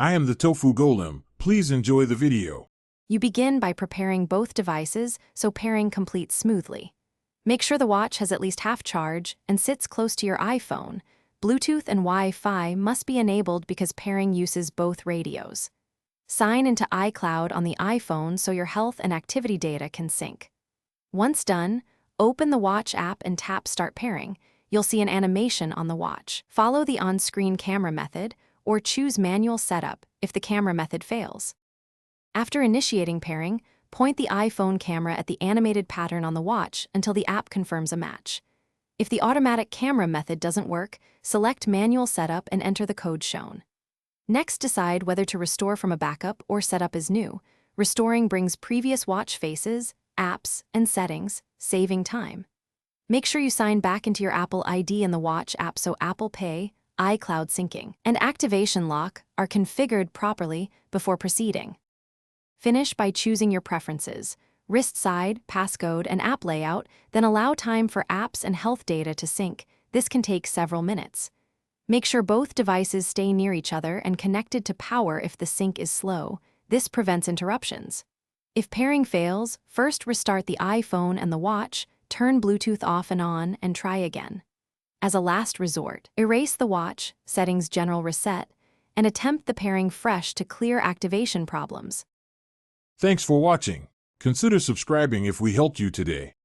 I am the Tofu Golem. Please enjoy the video. You begin by preparing both devices so pairing completes smoothly. Make sure the watch has at least half charge and sits close to your iPhone. Bluetooth and Wi-Fi must be enabled because pairing uses both radios. Sign into iCloud on the iPhone so your health and activity data can sync. Once done, open the watch app and tap Start Pairing. You'll see an animation on the watch. Follow the on-screen camera method or choose Manual Setup if the camera method fails. After initiating pairing, point the iPhone camera at the animated pattern on the watch until the app confirms a match. If the automatic camera method doesn't work, select Manual Setup and enter the code shown. Next, decide whether to restore from a backup or set up as new. Restoring brings previous watch faces, apps, and settings, saving time. Make sure you sign back into your Apple ID in the watch app so Apple Pay, iCloud syncing, and activation lock are configured properly before proceeding. Finish by choosing your preferences, wrist side, passcode, and app layout, then allow time for apps and health data to sync. This can take several minutes. Make sure both devices stay near each other and connected to power if the sync is slow. This prevents interruptions. If pairing fails, first restart the iPhone and the watch, turn Bluetooth off and on, and try again. As a last resort, erase the watch, settings general reset, and attempt the pairing fresh to clear activation problems. Thanks for watching. Consider subscribing if we helped you today.